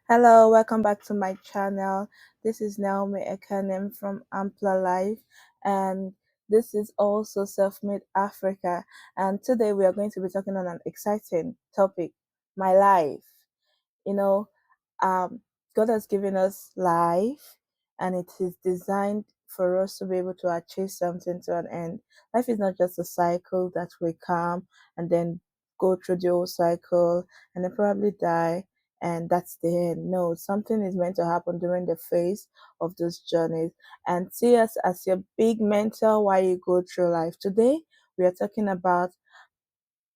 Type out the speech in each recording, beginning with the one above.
Hello, welcome back to my channel. This is Naomi Ekanem from Ampla Life, and this is also Self Made Africa. And today we are going to be talking on an exciting topic, my life. You know, um, God has given us life, and it is designed for us to be able to achieve something to an end. Life is not just a cycle that we come and then go through the whole cycle and then probably die, and that's the end. No, something is meant to happen during the phase of those journeys. And see us as your big mentor while you go through life. Today, we are talking about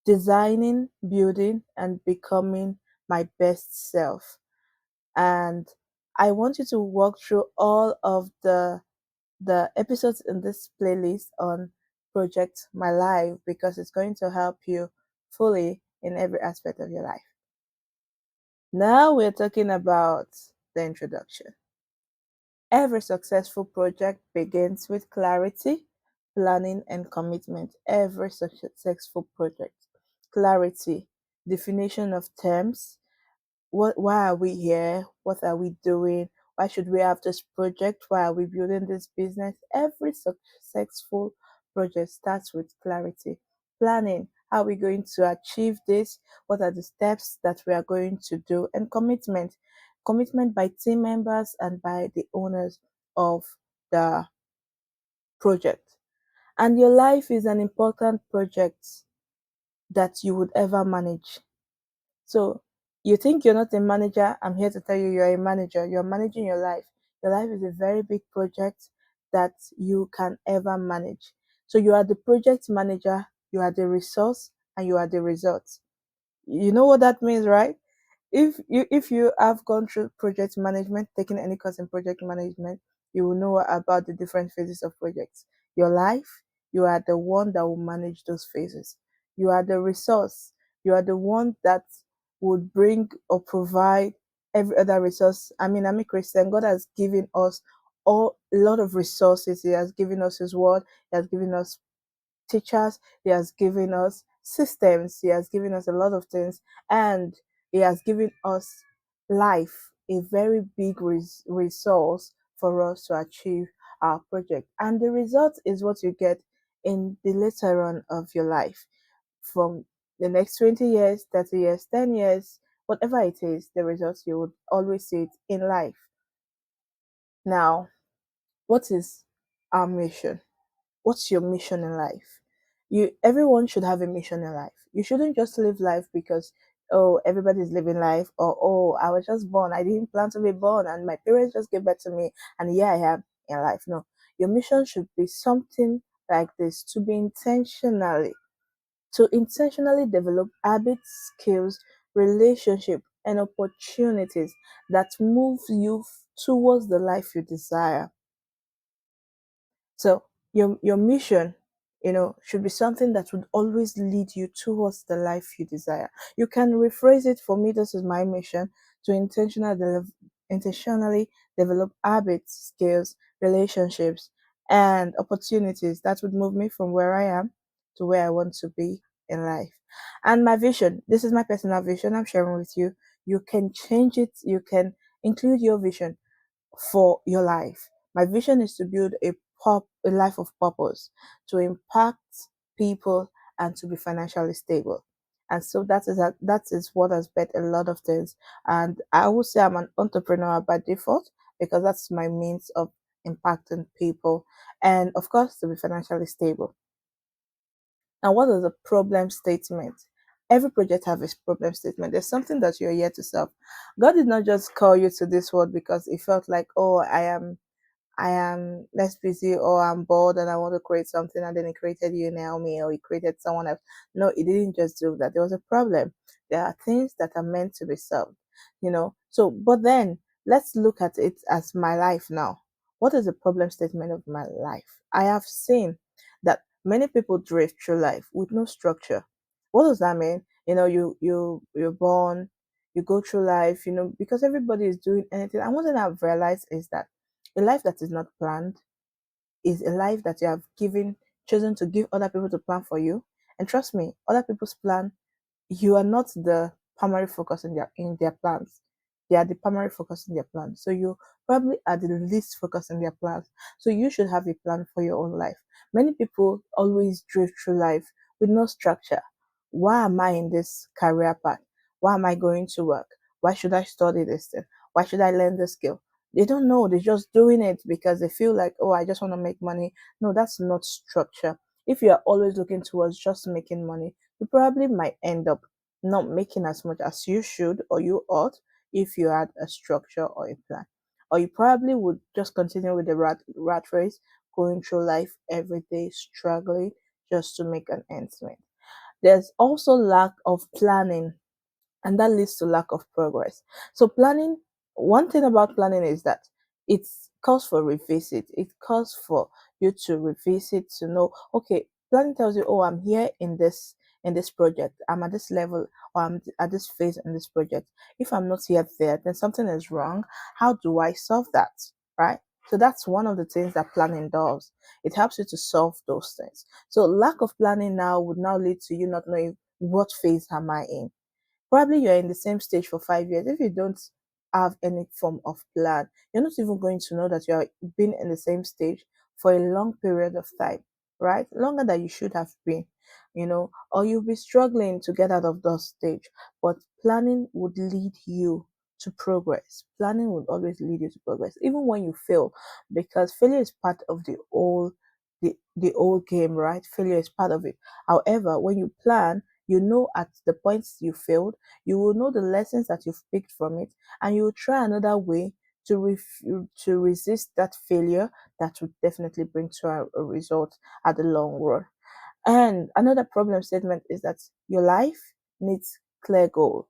designing, building, and becoming my best self. And I want you to walk through all of the episodes in this playlist on Project My Life because it's going to help you fully in every aspect of your life. Now we're talking about the introduction. Every successful project begins with clarity, planning, and commitment. Every successful project. Clarity, definition of terms, why are we here, what are we doing, why should we have this project, why are we building this business. Every successful project starts with clarity. Planning, how are we going to achieve this, what are the steps that we are going to do. And commitment by team members and by the owners of the project. And your life is an important project that you would ever manage. So you think you're not a manager? I'm here to tell you you're a manager. You're managing your life. Your life is a very big project that you can ever manage. So you are the project manager, you are the resource, and you are the result. You know what that means, right? If you have gone through project management, taken any course in project management, you will know about the different phases of projects. Your life, you are the one that will manage those phases. You are the resource. You are the one that would bring or provide every other resource. I mean, I'm a Christian. God has given us all a lot of resources. He has given us His word. He has given us teachers, he has given us systems, he has given us a lot of things, and he has given us life, a very big resource for us to achieve our project. And the result is what you get in the later run of your life. From the next 20 years, 30 years, 10 years, whatever it is, the results you would always see it in life. Now, what is our mission? What's your mission in life? Everyone should have a mission in life. You shouldn't just live life because oh everybody's living life, or oh I was just born, I didn't plan to be born and my parents just gave birth to me and here I am in life. No, your mission should be something like this: to intentionally develop habits, skills, relationship, and opportunities that move you towards the life you desire. So your mission, should be something that would always lead you towards the life you desire. You can rephrase it for me. This is my mission to intentionally develop habits, skills, relationships, and opportunities that would move me from where I am to where I want to be in life. And my vision, this is my personal vision I'm sharing with you. You can change it, you can include your vision for your life. My vision is to build a life of purpose, to impact people, and to be financially stable. And so that is what has bet a lot of things. And I would say I'm an entrepreneur by default because that's my means of impacting people, and of course to be financially stable. Now, what is a problem statement? Every project has a problem statement. There's something that you're here to solve. God did not just call you to this world because it felt like, oh, I am less busy, or I'm bored and I want to create something, and then he created you, Naomi, or he created someone else. No, he didn't just do that. There was a problem. There are things that are meant to be solved. So, but then let's look at it as my life now. What is the problem statement of my life? I have seen that many people drift through life with no structure. What does that mean? You're born, you go through life, because everybody is doing anything. And one thing I've realized is that a life that is not planned is a life that you have chosen to give other people to plan for you. And trust me, other people's plan, you are not the primary focus in their plans. they are the primary focus in their plan. So you probably are the least focused in their plans. So you should have a plan for your own life. Many people always drift through life with no structure. Why am I in this career path? Why am I going to work? Why should I study this thing? Why should I learn this skill? They don't know. They're just doing it because they feel like, oh, I just want to make money. No, that's not structure. If you are always looking towards just making money, you probably might end up not making as much as you should or you ought if you had a structure or a plan. Or you probably would just continue with the rat race, going through life every day, struggling just to make an ends meet. There's also lack of planning, and that leads to lack of progress. So planning, one thing about planning is that it calls for revisit. It calls for you to revisit to know, okay, planning tells you, oh, I'm here in this project. I'm at this level or I'm at this phase in this project. If I'm not yet there, then something is wrong. How do I solve that? Right? So that's one of the things that planning does. It helps you to solve those things. So lack of planning now would now lead to you not knowing what phase am I in. Probably you're in the same stage for 5 years. If you don't have any form of plan, you're not even going to know that you're been in the same stage for a long period of time, right? Longer than you should have been, or you'll be struggling to get out of that stage. But planning would lead you to progress. Planning would always lead you to progress, even when you fail, because failure is part of the old game, right? Failure is part of it. However, when you plan, you know at the points you failed, you will know the lessons that you've picked from it, and you will try another way to resist that failure that would definitely bring to a result at the long run. And another problem statement is that your life needs clear goal.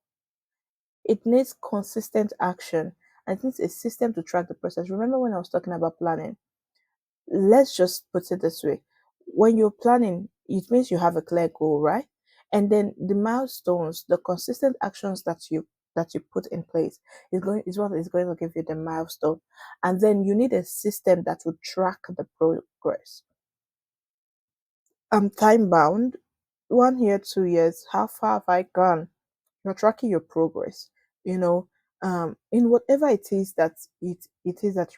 It needs consistent action, and it needs a system to track the process. Remember when I was talking about planning? Let's just put it this way. When you're planning, it means you have a clear goal, right? And then the milestones, the consistent actions that you put in place is what is going to give you the milestone. And then you need a system that will track the progress. I'm time bound. 1 year, 2 years, how far have I gone? You're tracking your progress, you know, in whatever it is that you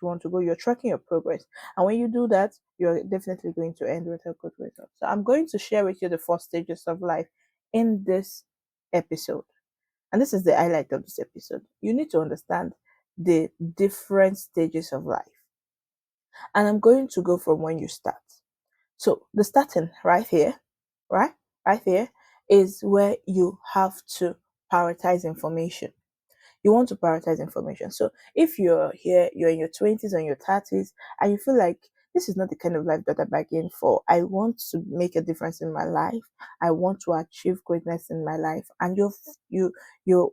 want to go, you're tracking your progress. And when you do that, you're definitely going to end with a good result. So I'm going to share with you the 4 stages of life in this episode. And this is the highlight of this episode. You need to understand the different stages of life. And I'm going to go from when you start. So the starting right? Right here is where you have to prioritize information. You want to prioritize information. So if you're here, you're in your 20s and your 30s, and you feel like this is not the kind of life that I bargained for. I want to make a difference in my life. I want to achieve greatness in my life. And you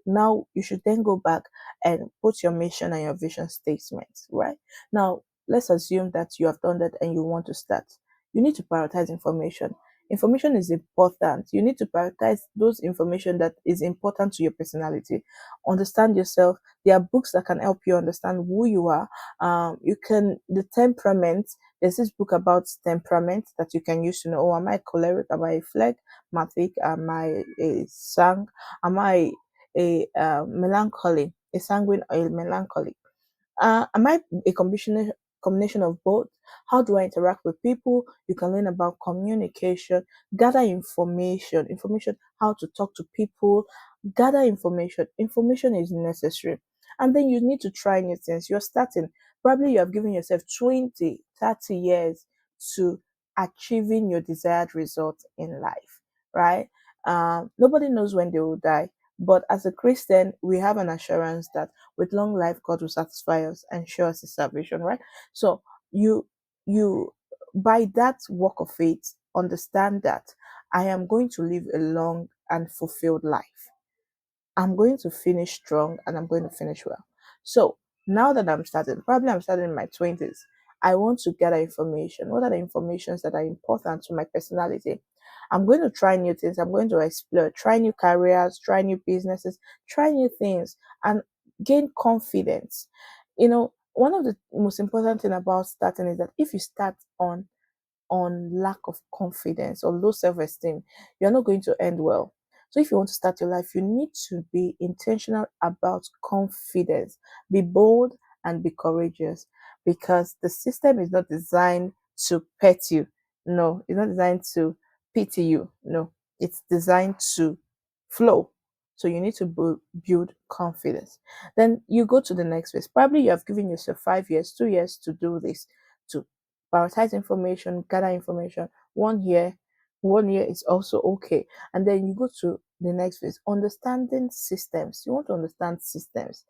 now you should then go back and put your mission and your vision statements, right? Now let's assume that you have done that and you want to start. You need to prioritize information. Information is important. You need to prioritize those information that is important to your personality. Understand yourself. There are books that can help you understand who you are. You can the temperament. There's this book about temperament that you can use to know. Oh, am I choleric? Am I phlegmatic? Am I a sang? Am I a melancholy? A sanguine or a melancholic? Am I a combination of both? How do I interact with people? You can learn about communication, gather information, how to talk to people, gather information. Information is necessary. And then you need to try new things. You're starting. Probably you have given yourself 20, 30 years to achieving your desired result in life, right? Nobody knows when they will die. But as a Christian, we have an assurance that with long life, God will satisfy us and show us His salvation, right? So you you by that walk of faith understand that I am going to live a long and fulfilled life. I'm going to finish strong and I'm going to finish well. So now that I'm starting, probably I'm starting in my 20s. I want to gather information. What are the informations that are important to my personality? I'm going to try new things. I'm going to explore, try new careers, try new businesses, try new things, and gain confidence. One of the most important thing about starting is that if you start on lack of confidence or low self-esteem, you're not going to end well. So if you want to start your life, you need to be intentional about confidence. Be bold and be courageous, because the system is not designed to pet you. No, it's not designed to pity you. No, it's designed to flow. So you need to build confidence. Then you go to the next phase. Probably you have given yourself 5 years, 2 years to do this, to prioritize information, gather information. 1 year, 1 year is also okay. And then you go to the next phase, understanding systems. You want to understand systems.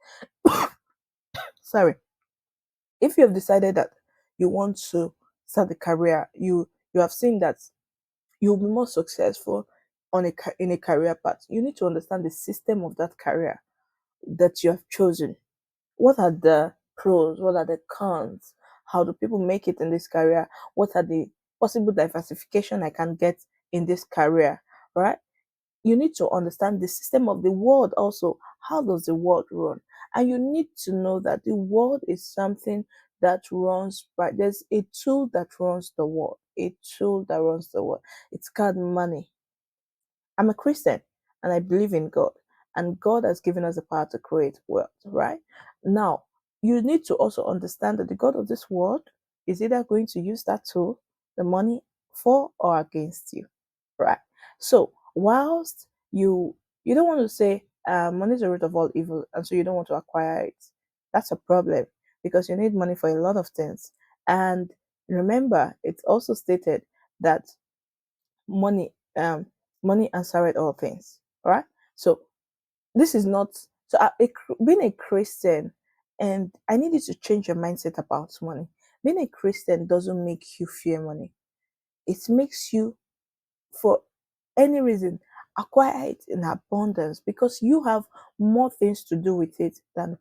Sorry. If you have decided that you want to start a career, you have seen that you'll be more successful in a career path. You need to understand the system of that career that you have chosen. What are the pros? What are the cons? How do people make it in this career? What are the possible diversification I can get in this career? Right? You need to understand the system of the world also. How does the world run? And you need to know that the world is something that runs by, there's a tool that runs the world. A tool that runs the world. It's called money. I'm a Christian and I believe in God. And God has given us the power to create wealth, right? Now, you need to also understand that the God of this world is either going to use that tool, the money, for or against you, right? So, whilst you don't want to say money is the root of all evil, and so you don't want to acquire it, that's a problem, because you need money for a lot of things. And remember, it's also stated that money money answered all things, right? So this is not, so being a Christian, and I need you to change your mindset about money. Being a Christian doesn't make you fear money. It makes you, for any reason, acquire it in abundance, because you have more things to do with it than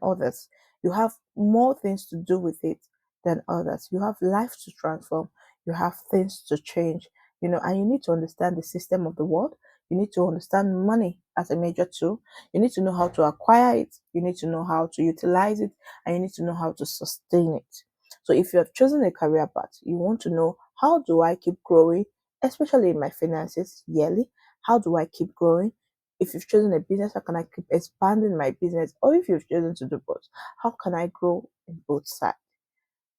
others. You have more things to do with it than others. You have life to transform. You have things to change, and you need to understand the system of the world. You need to understand money as a major tool. You need to know how to acquire it. You need to know how to utilize it, and you need to know how to sustain it. So if you have chosen a career path, you want to know, how do I keep growing, especially in my finances yearly? How do I keep growing? If you've chosen a business, how can I keep expanding my business? Or if you've chosen to do both, how can I grow in both sides?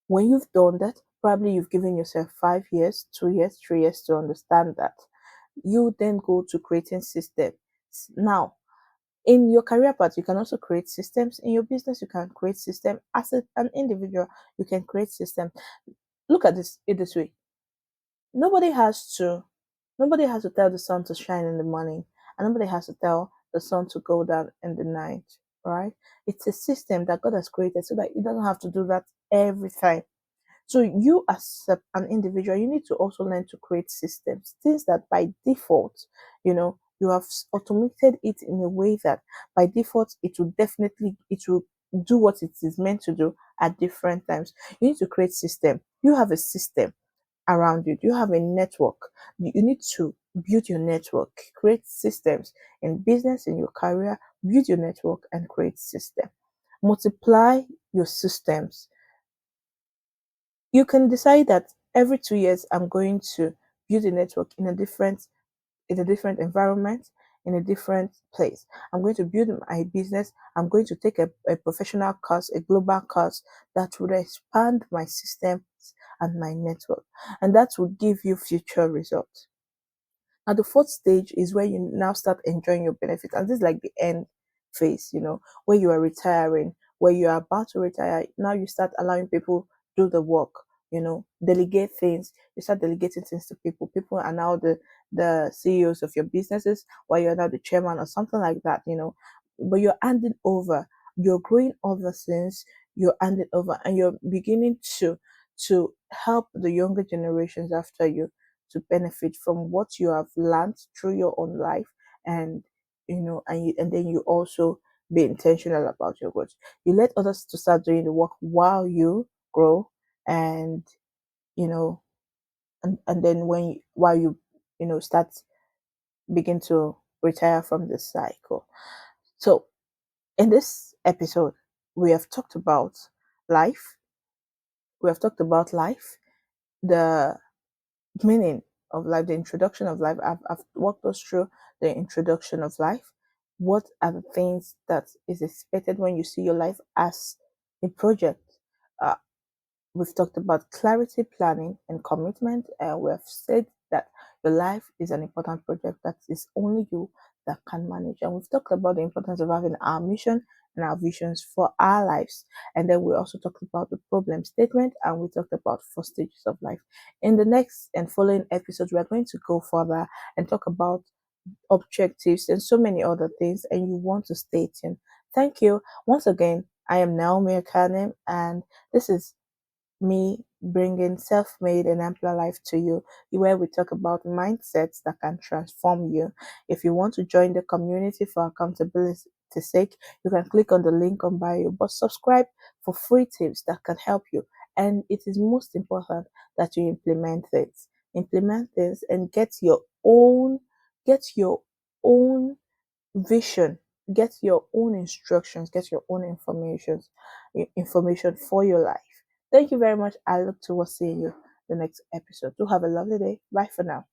When you've done that, probably you've given yourself 5 years, 2 years, 3 years to understand that. You then go to creating systems. Now, in your career path, you can also create systems. In your business, you can create systems. As an individual, you can create systems. Look at this way. Nobody has to nobody has to tell the sun to shine in the morning, and nobody has to tell the sun to go down in the night, right? It's a system that God has created so that you don't have to do that every time. So you, as an individual, you need to also learn to create systems, things that by default, you have automated it in a way that by default it will do what it is meant to do at different times. You need to create system. You have a system around you. Do you have a network? You need to build your network, create systems in business, in your career, build your network and create system. Multiply your systems. You can decide that every 2 years I'm going to build a network in a different environment, in a different place. I'm going to build my business. I'm going to take a professional course, a global course that would expand my systems and my network. And that will give you future results. Now, the fourth stage is where you now start enjoying your benefits. And this is like the end phase, where you are retiring, where you are about to retire. Now you start allowing people do the work, delegate things. You start delegating things to people. People are now the CEOs of your businesses, while you're now the chairman or something like that. But you're handing over, you're growing other things, you're handing over, and you're beginning to help the younger generations after you to benefit from what you have learned through your own life. And then you also be intentional about your growth. You let others to start doing the work while you grow, and you know and then while you start begin to retire from this cycle. So in this episode, we have talked about life. We have talked about life, the meaning of life, the introduction of life. I've walked us through the introduction of life. What are the things that is expected when you see your life as a project? Uh, we've talked about clarity, planning, and commitment. And we have said that your life is an important project that is only you that can manage. And we've talked about the importance of having our mission and our visions for our lives. And then we also talked about the problem statement and we talked about 4 stages of life. In the next and following episodes, we are going to go further and talk about objectives and so many other things. And you want to stay tuned. Thank you. Once again, I am Naomi Akanim, and this is me bringing self-made and ampler life to you, where we talk about mindsets that can transform you. If you want to join the community for accountability sake, you can click on the link on bio, but subscribe for free tips that can help you. And it is most important that you implement things and get your own vision, get your own instructions, get your own information for your life. Thank you very much. I look towards seeing you the next episode. Do have a lovely day. Bye for now.